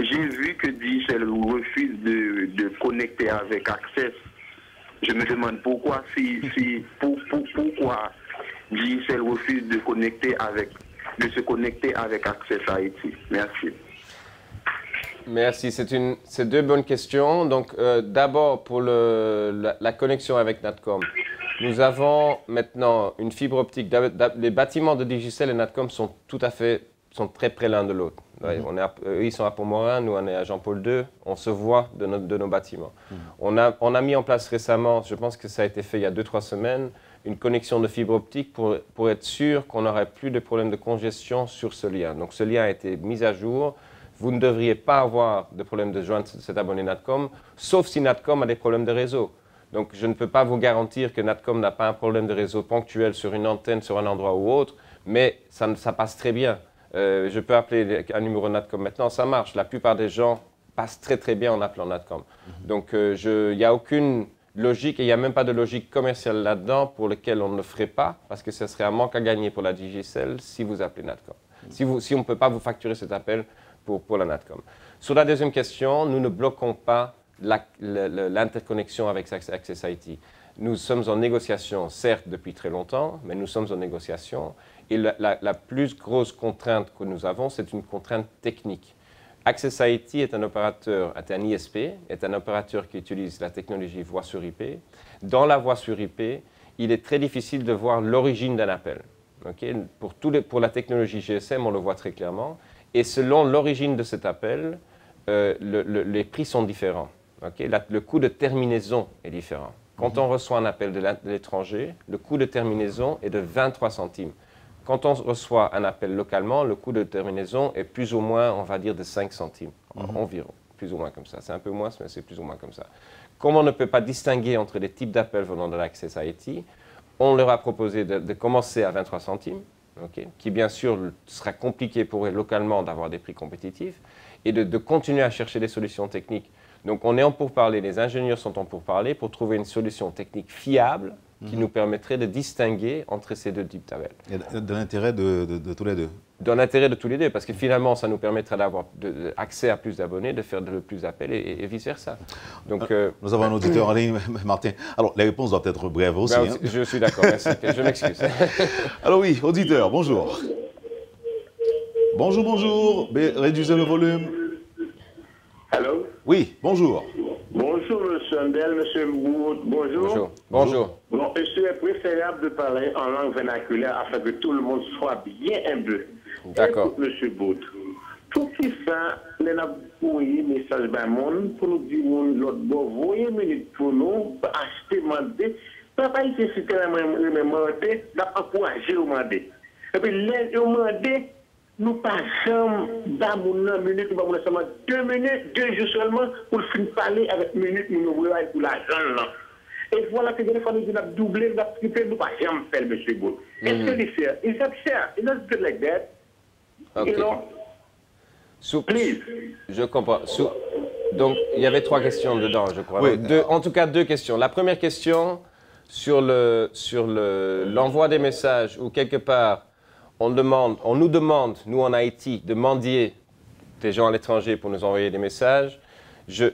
[SPEAKER 8] j'ai vu que Digicel refuse de connecter avec Access. Je me demande pourquoi pourquoi Digicel refuse de se connecter avec Access Haïti. Merci.
[SPEAKER 3] Merci, c'est deux bonnes questions. Donc, d'abord, pour la connexion avec Natcom, nous avons maintenant une fibre optique. Les bâtiments de Digicel et Natcom sont très près l'un de l'autre. Eux, ils sont à Pont-Morin, nous, on est à Jean-Paul II. On se voit de nos bâtiments. On a mis en place récemment, je pense que ça a été fait il y a 2-3 semaines, une connexion de fibre optique pour être sûr qu'on n'aurait plus de problème de congestion sur ce lien. Donc, ce lien a été mis à jour. Vous ne devriez pas avoir de problème de joindre cet abonné Natcom, sauf si Natcom a des problèmes de réseau. Donc, je ne peux pas vous garantir que Natcom n'a pas un problème de réseau ponctuel sur une antenne, sur un endroit ou autre, mais ça passe très bien. Je peux appeler un numéro Natcom maintenant, ça marche. La plupart des gens passent très très bien en appelant Natcom. Donc, il n'y a aucune logique et il n'y a même pas de logique commerciale là-dedans pour lequel on ne le ferait pas, parce que ce serait un manque à gagner pour la Digicel si vous appelez Natcom. Si on ne peut pas vous facturer cet appel pour la Natcom. Sur la deuxième question, nous ne bloquons pas l'interconnexion avec Access Haïti. Nous sommes en négociation, certes depuis très longtemps, mais nous sommes en négociation. Et la plus grosse contrainte que nous avons, c'est une contrainte technique. Access Haïti est un opérateur, est un ISP, est un opérateur qui utilise la technologie voix sur IP. Dans la voix sur IP, il est très difficile de voir l'origine d'un appel. Okay? Pour la technologie GSM, on le voit très clairement. Et selon l'origine de cet appel, les prix sont différents. Okay? Le coût de terminaison est différent. Quand on reçoit un appel de l'étranger, le coût de terminaison est de 23 centimes. Quand on reçoit un appel localement, le coût de terminaison est plus ou moins, on va dire, de 5 centimes environ. Plus ou moins comme ça. C'est un peu moins, mais c'est plus ou moins comme ça. Comme on ne peut pas distinguer entre les types d'appels venant de l'Access Haïti, on leur a proposé de commencer à 23 centimes, okay, qui bien sûr sera compliqué pour eux localement d'avoir des prix compétitifs. et de continuer à chercher des solutions techniques. Donc on est en pourparlers, les ingénieurs sont en pourparlers pour trouver une solution technique fiable qui nous permettrait de distinguer entre ces deux types d'appels.
[SPEAKER 2] Et de l'intérêt de tous les deux.
[SPEAKER 3] Dans l'intérêt de tous les deux, parce que finalement, ça nous permettra d'avoir accès à plus d'abonnés, de faire de plus d'appels et vice-versa. Donc,
[SPEAKER 2] nous avons un auditeur en ligne, Martin. Alors, les réponses doivent être brèves aussi.
[SPEAKER 3] Ben, je suis d'accord, merci. Je m'excuse.
[SPEAKER 2] Alors oui, auditeur, bonjour. Bonjour. Réduisez le volume.
[SPEAKER 10] Allô?
[SPEAKER 2] Oui, bonjour.
[SPEAKER 10] Bonjour, monsieur Andel, monsieur Bout, bonjour.
[SPEAKER 3] Bonjour.
[SPEAKER 10] Bon, il serait préférable de parler en langue vernaculaire afin que tout le monde soit bien humble.
[SPEAKER 3] D'accord.
[SPEAKER 10] Écoute, monsieur Bout, tout qui fait, nous avons envoyé un message à monde pour nous dire l'autre bon, voyez minute pour nous, pour acheter, demander. Papa, il s'est cité la même demandé, d'encourager au demander. Et puis, les demander, nous passons dans minute, nous avons seulement 2 minutes, 2 jours seulement, pour finir parler avec minute, nous nous pour l'argent. Et voilà que des fois nous avons doublé, nous avons triplé, nous n'avons pas jamais fait, monsieur Bout. Est-ce que les faire? Is that fair? It's not good like that.
[SPEAKER 3] Okay.
[SPEAKER 10] You know? Please.
[SPEAKER 3] Je comprends. Donc, il y avait 3 questions dedans, je crois.
[SPEAKER 2] Oui.
[SPEAKER 3] En tout cas, 2 questions. La première question, sur l'envoi des messages, où quelque part, on nous demande, nous en Haïti, de mendier des gens à l'étranger pour nous envoyer des messages.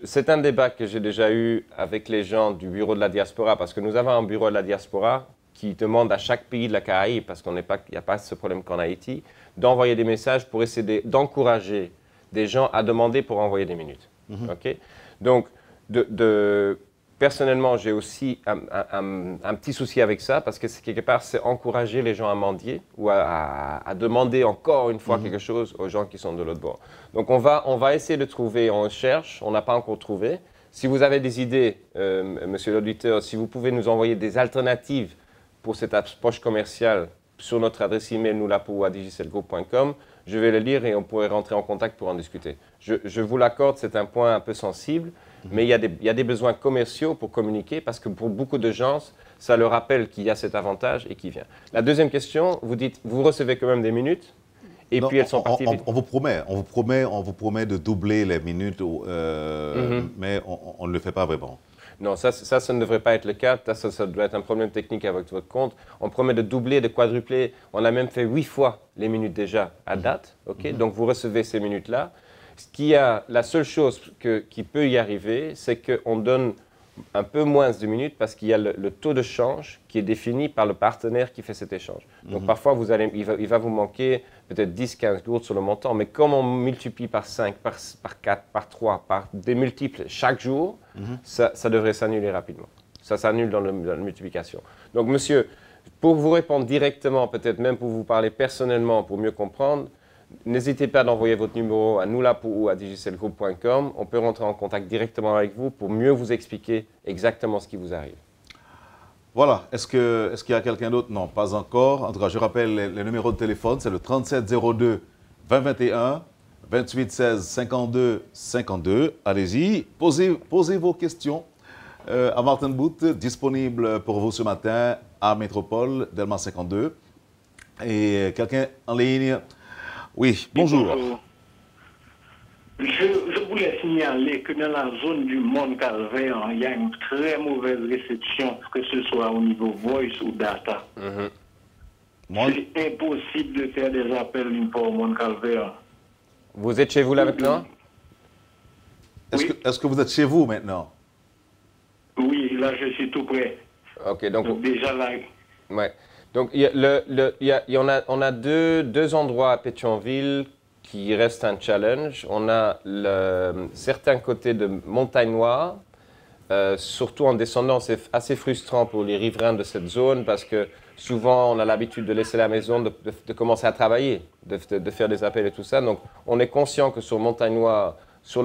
[SPEAKER 3] C'est un débat que j'ai déjà eu avec les gens du bureau de la diaspora, parce que nous avons un bureau de la diaspora qui demande à chaque pays de la Caraïbe, parce qu'il n'y a pas ce problème qu'en Haïti, d'envoyer des messages pour essayer d'encourager des gens à demander pour envoyer des minutes. Okay? Donc, personnellement, j'ai aussi un petit souci avec ça, parce que quelque part, c'est encourager les gens à mendier ou à demander encore une fois quelque chose aux gens qui sont de l'autre bord. Donc, on va essayer de trouver, on cherche, on n'a pas encore trouvé. Si vous avez des idées, monsieur l'auditeur, si vous pouvez nous envoyer des alternatives pour cette approche commerciale sur notre adresse email noulapou@digicelgroup.com, je vais le lire et on pourrait rentrer en contact pour en discuter. Je vous l'accorde, c'est un point un peu sensible, mais il y a des besoins commerciaux pour communiquer, parce que pour beaucoup de gens, ça leur rappelle qu'il y a cet avantage et qu'il vient. La deuxième question, vous dites, vous recevez quand même des minutes, et puis elles sont parties vite.
[SPEAKER 2] On vous promet de doubler les minutes, mais on ne le fait pas vraiment.
[SPEAKER 3] Non, ça ne devrait pas être le cas. Ça doit être un problème technique avec votre compte. On promet de doubler, de quadrupler. On a même fait 8 fois les minutes déjà à date. Okay? Donc, vous recevez ces minutes-là. La seule chose qui peut y arriver, c'est qu'on donne un peu moins de minutes parce qu'il y a le taux de change qui est défini par le partenaire qui fait cet échange. Donc, parfois, il va vous manquer peut-être 10-15 gourdes sur le montant. Mais comme on multiplie par 5, par 4, par 3, par des multiples chaque jour, ça devrait s'annuler rapidement. Ça s'annule dans la multiplication. Donc, monsieur, pour vous répondre directement, peut-être même pour vous parler personnellement, pour mieux comprendre, n'hésitez pas d'envoyer votre numéro à noulapou@digicelgroup.com. On peut rentrer en contact directement avec vous pour mieux vous expliquer exactement ce qui vous arrive.
[SPEAKER 2] Voilà. Est-ce qu'il y a quelqu'un d'autre? Non, pas encore. En tout cas, je rappelle les numéros de téléphone. C'est le 3702 2021, 28 16 52 52. Allez-y, posez vos questions à Martin Bout, disponible pour vous ce matin à Métropole, Delma 52. Et quelqu'un en ligne? Oui, bonjour.
[SPEAKER 9] Je voulais signaler que dans la zone du Mont Calvaire, il y a une très mauvaise réception, que ce soit au niveau voice ou data. C'est impossible de faire des appels pour Mont Calvaire.
[SPEAKER 3] Vous êtes chez vous là maintenant?
[SPEAKER 2] Est-ce que vous êtes chez vous maintenant?
[SPEAKER 9] Oui, là je suis tout près.
[SPEAKER 3] Ok, donc
[SPEAKER 9] déjà là.
[SPEAKER 3] Ouais. Donc, on a deux endroits à Pétionville qui restent un challenge. On a certains côtés de Montagne Noire, surtout en descendant. C'est assez frustrant pour les riverains de cette zone parce que souvent, on a l'habitude de laisser la maison, de commencer à travailler, de faire des appels et tout ça. Donc, on est conscient que sur Montagne Noire, sur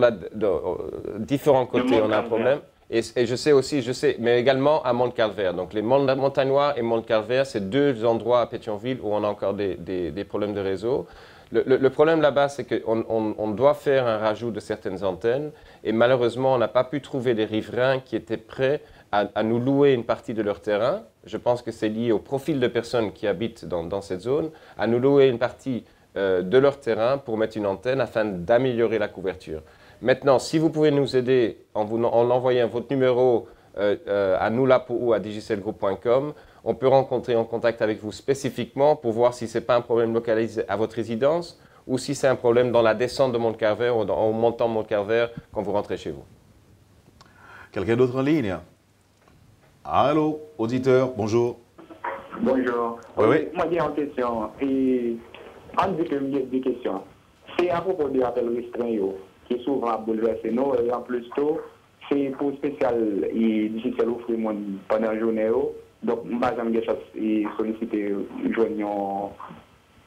[SPEAKER 3] différents côtés, on a un problème. Et je sais, mais également à Mont-Calvaire. Donc, les Montagnes Noires et Mont-Calvaire, c'est 2 endroits à Pétionville où on a encore des problèmes de réseau. Le problème là-bas, c'est qu'on doit faire un rajout de certaines antennes. Et malheureusement, on n'a pas pu trouver des riverains qui étaient prêts à nous louer une partie de leur terrain. Je pense que c'est lié au profil de personnes qui habitent dans cette zone, à nous louer une partie de leur terrain pour mettre une antenne afin d'améliorer la couverture. Maintenant, si vous pouvez nous aider en envoyant votre numéro à nous-là-pour ou à digicelgroup.com, on peut rentrer en contact avec vous spécifiquement pour voir si ce n'est pas un problème localisé à votre résidence ou si c'est un problème dans la descente de Mont-Calvaire ou en montant Mont-Calvaire quand vous rentrez chez vous.
[SPEAKER 2] Quelqu'un d'autre en ligne? Allô, auditeur, bonjour.
[SPEAKER 6] Bonjour.
[SPEAKER 2] Oui.
[SPEAKER 6] Moi, j'ai une question. Et on dit que j'ai des questions. C'est à propos de l'appel restreint qui est souvent bouleversé nous. Et en plus, c'est pour spécial et difficile offrir pendant la journée. Donc, je vais solliciter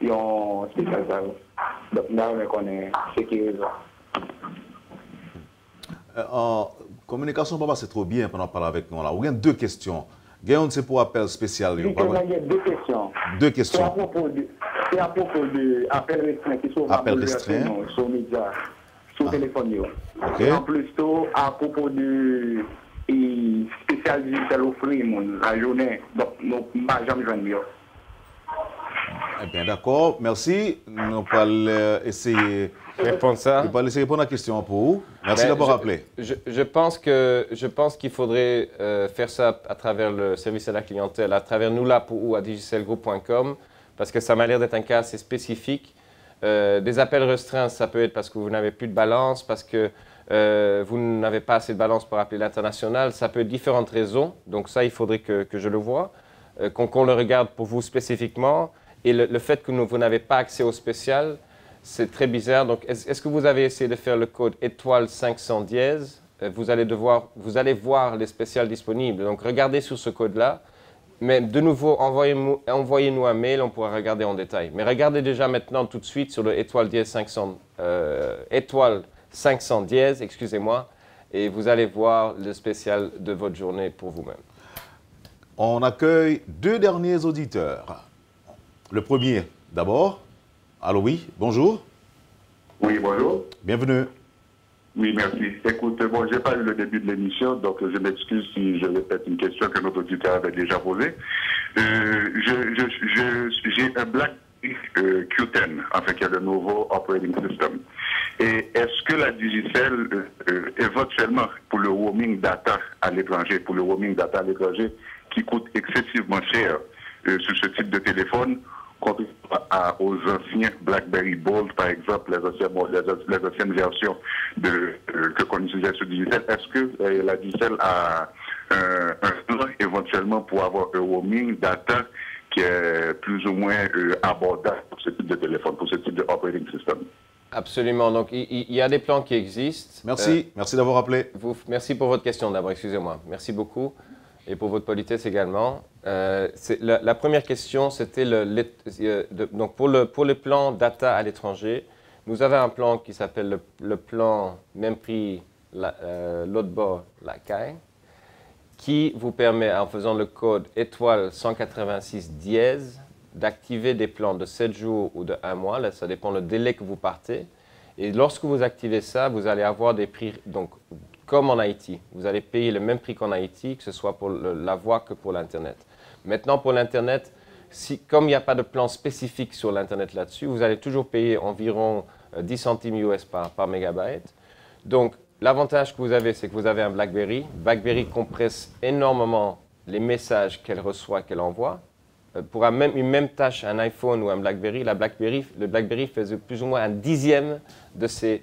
[SPEAKER 6] un spécial. Donc, je connais ce qui est
[SPEAKER 2] en communication, papa, c'est trop bien pendant parler avec nous. Là. On a deux questions. Gayon, c'est pour appel spécial.
[SPEAKER 6] Il y a deux questions.
[SPEAKER 2] Deux questions.
[SPEAKER 6] C'est à propos de appel restreint qui sont
[SPEAKER 2] appel restreint
[SPEAKER 6] sur les médias, sur le téléphone.
[SPEAKER 2] Okay.
[SPEAKER 6] En plus, à propos de spécial digital offrir la journée. Donc, nous ne pouvons jamais joindre.
[SPEAKER 2] Eh bien, d'accord. Merci. Nous allons essayer
[SPEAKER 3] répondre ça.
[SPEAKER 2] Nous allons essayer de répondre à la question pour vous. Merci d'avoir appelé.
[SPEAKER 3] Je pense qu'il faudrait faire ça à travers le service à la clientèle, à travers nous-là-pour ou à digicelgroup.com, parce que ça m'a l'air d'être un cas assez spécifique. Des appels restreints, ça peut être parce que vous n'avez plus de balance, parce que vous n'avez pas assez de balance pour appeler l'international. Ça peut être différentes raisons. Donc ça, il faudrait que je le voie, qu'on le regarde pour vous spécifiquement. Et le fait que vous n'avez pas accès au spécial, c'est très bizarre. Donc, est-ce que vous avez essayé de faire le code étoile 500 dièse? Vous allez voir les spéciales disponibles. Donc, regardez sur ce code-là. Mais de nouveau, envoyez-nous un mail, on pourra regarder en détail. Mais regardez déjà maintenant tout de suite sur le étoile 500 dièse, excusez-moi, et vous allez voir le spécial de votre journée pour vous-même.
[SPEAKER 2] On accueille deux derniers auditeurs. Le premier, d'abord. Allô, oui, bonjour.
[SPEAKER 11] Oui, bonjour.
[SPEAKER 2] Bienvenue.
[SPEAKER 11] Oui, merci. Écoute, bon, je n'ai pas eu le début de l'émission, donc je m'excuse si je répète une question que notre auditeur avait déjà posée. J'ai un BlackBerry Q10, enfin, qui est le nouveau operating system. Et est-ce que la Digicel, éventuellement, pour le roaming data à l'étranger, qui coûte excessivement cher sur ce type de téléphone, comparé aux anciens BlackBerry Bold, par exemple, les anciennes versions que qu'on utilisait sur Digicel, est-ce que la Digicel a un plan éventuellement pour avoir un roaming data qui est plus ou moins abordable pour ce type de téléphone, pour ce type de operating system?
[SPEAKER 3] Absolument. Donc, il y a des plans qui existent.
[SPEAKER 2] Merci. Merci d'avoir appelé.
[SPEAKER 3] Merci pour votre question d'abord, excusez-moi. Merci beaucoup. Et pour votre politesse également. La première question, c'était donc pour le plan data à l'étranger, nous avons un plan qui s'appelle le plan même prix l'autre bord, la CAI, qui vous permet, en faisant le code étoile 186 dièse, d'activer des plans de 7 jours ou de 1 mois. Là, ça dépend du délai que vous partez. Et lorsque vous activez ça, vous allez avoir des prix, donc, comme en Haïti. Vous allez payer le même prix qu'en Haïti, que ce soit pour la voix que pour l'Internet. Maintenant, pour l'Internet, comme il n'y a pas de plan spécifique sur l'Internet là-dessus, vous allez toujours payer environ 10 centimes US par mégabyte. Donc, l'avantage que vous avez, c'est que vous avez un BlackBerry. BlackBerry compresse énormément les messages qu'elle reçoit, qu'elle envoie. Pour une même tâche, un iPhone ou un BlackBerry, le BlackBerry faisait plus ou moins un dixième de ces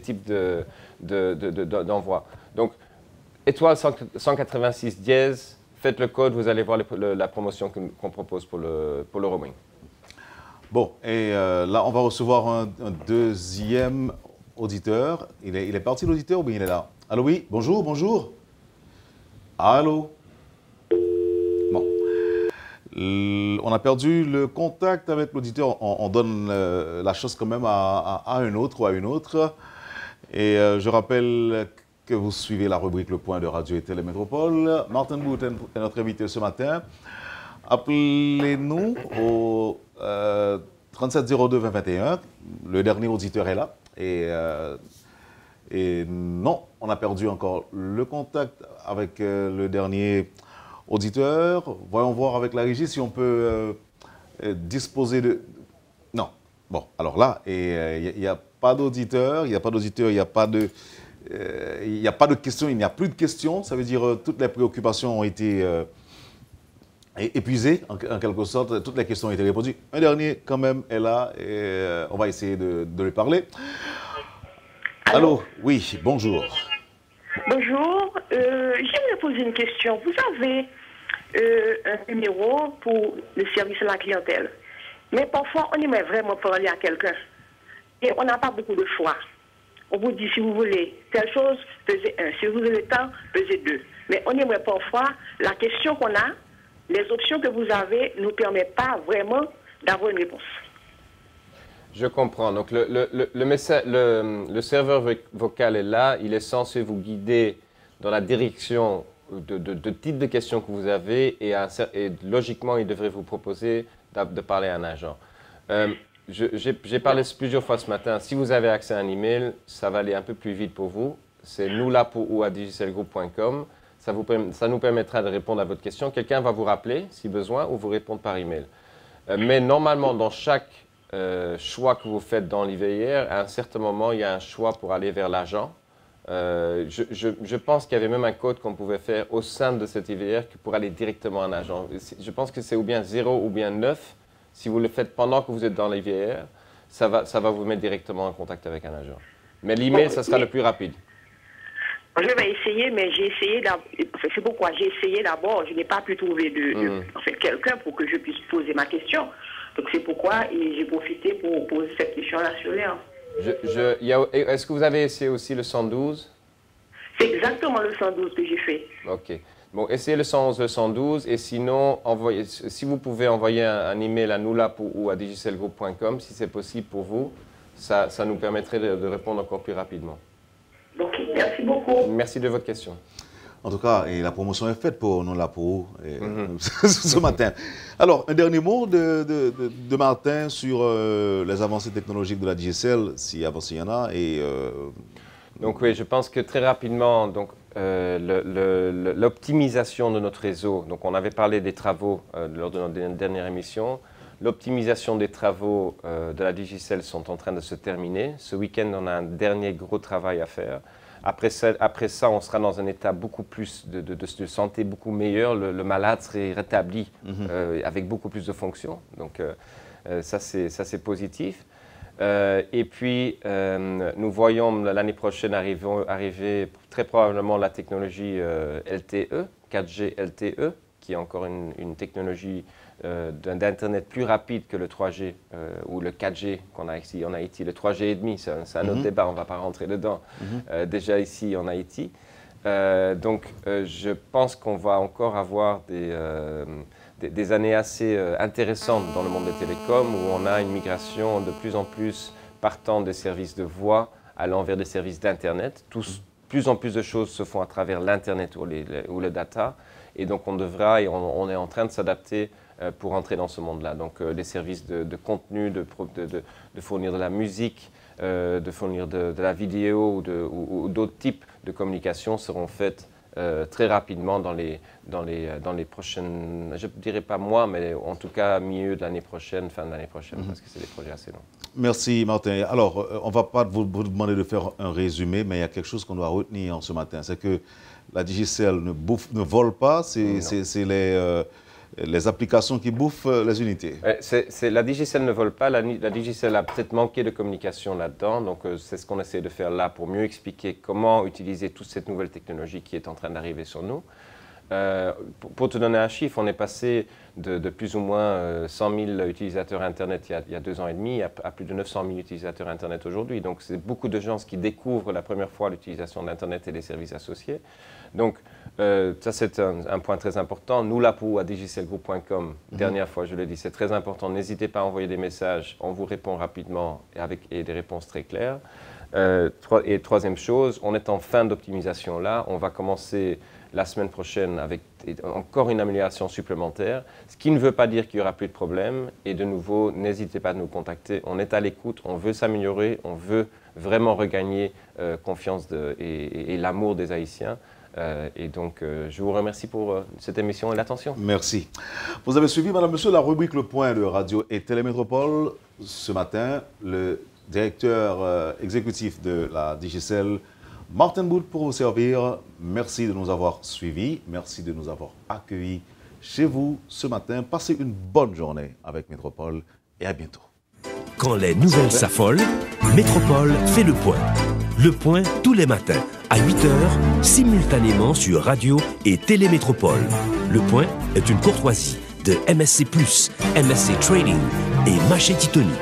[SPEAKER 3] types d'envoi. Donc, étoile 186 dièse, faites le code, vous allez voir la promotion qu'on propose pour le roaming.
[SPEAKER 2] Bon, et là, on va recevoir un deuxième auditeur. Il est parti, l'auditeur, ou bien il est là? Allô, oui, bonjour, bonjour. Allô? Bon. On a perdu le contact avec l'auditeur. On donne la chance quand même à un autre ou à une autre. Et je rappelle que vous suivez la rubrique Le Point de Radio et Télémétropole. Martin Bout est notre invité ce matin. Appelez-nous au 3702-2021. Le dernier auditeur est là. Et non, on a perdu encore le contact avec le dernier auditeur. Voyons voir avec la régie si on peut disposer Non. Bon, alors là, il n'y a pas d'auditeur, il n'y a pas d'auditeur, il n'y a pas de... il n'y a pas de questions, il n'y a plus de questions. Ça veut dire que toutes les préoccupations ont été épuisées, en quelque sorte. Toutes les questions ont été répondues. Un dernier, quand même, est là et on va essayer de lui parler. Allô? Oui, bonjour.
[SPEAKER 12] Bonjour. J'aimerais poser une question. Vous avez un numéro pour le service à la clientèle. Mais parfois, on aimerait vraiment parler à quelqu'un. Et on n'a pas beaucoup de choix. On vous dit, si vous voulez telle chose, pesez 1. Si vous voulez le temps, pesez 2. Mais on aimerait parfois, la question qu'on a, les options que vous avez ne nous permettent pas vraiment d'avoir une réponse.
[SPEAKER 3] Je comprends. Donc, le serveur vocal est là. Il est censé vous guider dans la direction de type de questions que vous avez et logiquement, il devrait vous proposer de parler à un agent. J'ai parlé plusieurs fois ce matin. Si vous avez accès à un email, ça va aller un peu plus vite pour vous. C'est nousla@digicelgroup.com. Ça nous permettra de répondre à votre question. Quelqu'un va vous rappeler si besoin ou vous répondre par email. Mais normalement, dans chaque choix que vous faites dans l'IVR, à un certain moment, il y a un choix pour aller vers l'agent. Je pense qu'il y avait même un code qu'on pouvait faire au sein de cet IVR pour aller directement à un agent. Je pense que c'est ou bien 0 ou bien 9. Si vous le faites pendant que vous êtes dans l'IVR, ça va vous mettre directement en contact avec un agent. Mais l'email, ça sera le plus rapide.
[SPEAKER 12] Je vais essayer, mais j'ai essayé c'est pourquoi j'ai essayé d'abord. Je n'ai pas pu trouver quelqu'un pour que je puisse poser ma question. Donc c'est pourquoi j'ai profité pour poser cette question-là sur l'air.
[SPEAKER 3] Est-ce que vous avez essayé aussi le 112?
[SPEAKER 12] C'est exactement le 112 que j'ai fait.
[SPEAKER 3] OK. Bon, essayez le 111, le 112, et sinon, si vous pouvez envoyer un email à nousla ou à digicelgroup.com, si c'est possible pour vous, ça nous permettrait de répondre encore plus rapidement.
[SPEAKER 12] OK, merci beaucoup.
[SPEAKER 3] Merci de votre question.
[SPEAKER 2] En tout cas, la promotion est faite pour Nousla ce matin. Alors, un dernier mot de Martin sur les avancées technologiques de la DGCL, si avancées il y en a.
[SPEAKER 3] Donc oui, je pense que très rapidement, l'optimisation de notre réseau, donc on avait parlé des travaux lors de notre dernière émission, l'optimisation des travaux de la DGCL sont en train de se terminer. Ce week-end, on a un dernier gros travail à faire. Après ça, on sera dans un état beaucoup plus de santé beaucoup meilleur. Le malade serait rétabli avec beaucoup plus de fonctions. Donc ça, c'est positif. Et puis, nous voyons l'année prochaine arriver très probablement la technologie LTE, 4G LTE, qui est encore une technologie d'Internet plus rapide que le 3G ou le 4G qu'on a ici en Haïti. Le 3G et demi, c'est un autre débat, on ne va pas rentrer dedans. Déjà ici en Haïti. Donc, je pense qu'on va encore avoir des années assez intéressantes dans le monde des télécoms où on a une migration de plus en plus partant des services de voix allant vers des services d'Internet. Plus en plus de choses se font à travers l'Internet ou le data. Et donc, on devra et on est en train de s'adapter pour entrer dans ce monde-là. Donc, les services de contenu, de fournir de la musique, de fournir de la vidéo ou d'autres types de communication seront faites très rapidement dans les prochaines, je ne dirais pas mois, mais en tout cas milieu de l'année prochaine, fin de l'année prochaine, parce que c'est des projets assez longs. Merci
[SPEAKER 2] Martin. Alors, on ne va pas vous demander de faire un résumé, mais il y a quelque chose qu'on doit retenir ce matin, c'est que la DGCL ne vole pas, c'est les applications qui bouffent les unités.
[SPEAKER 3] La DGCL ne vole pas, la DGCL a peut-être manqué de communication là-dedans, donc c'est ce qu'on essaie de faire là pour mieux expliquer comment utiliser toute cette nouvelle technologie qui est en train d'arriver sur nous. Pour te donner un chiffre, on est passé de plus ou moins 100 000 utilisateurs Internet il y a 2 ans et demi à plus de 900 000 utilisateurs Internet aujourd'hui. Donc c'est beaucoup de gens qui découvrent la première fois l'utilisation d'Internet et des services associés. Donc ça c'est un point très important. nousla@digicelgroup.com, dernière fois je l'ai dit, c'est très important. N'hésitez pas à envoyer des messages, on vous répond rapidement et des réponses très claires. Et troisième chose, on est en fin d'optimisation là, on va commencer la semaine prochaine avec encore une amélioration supplémentaire, ce qui ne veut pas dire qu'il n'y aura plus de problème. Et de nouveau, n'hésitez pas à nous contacter. On est à l'écoute, on veut s'améliorer, on veut vraiment regagner confiance et l'amour des Haïtiens. Et donc, je vous remercie pour cette émission et l'attention.
[SPEAKER 2] Merci. Vous avez suivi, Madame, Monsieur, la rubrique Le Point de Radio et Télémétropole. Ce matin, le directeur exécutif de la Digicel, Martin Boud, pour vous servir. Merci de nous avoir suivis. Merci de nous avoir accueillis chez vous ce matin. Passez une bonne journée avec Métropole et à bientôt.
[SPEAKER 1] Quand les nouvelles s'affolent, Métropole fait le point. Le point tous les matins à 8h, simultanément sur Radio et Télémétropole. Le point est une courtoisie de MSC+, MSC Trading et Machetti Tony.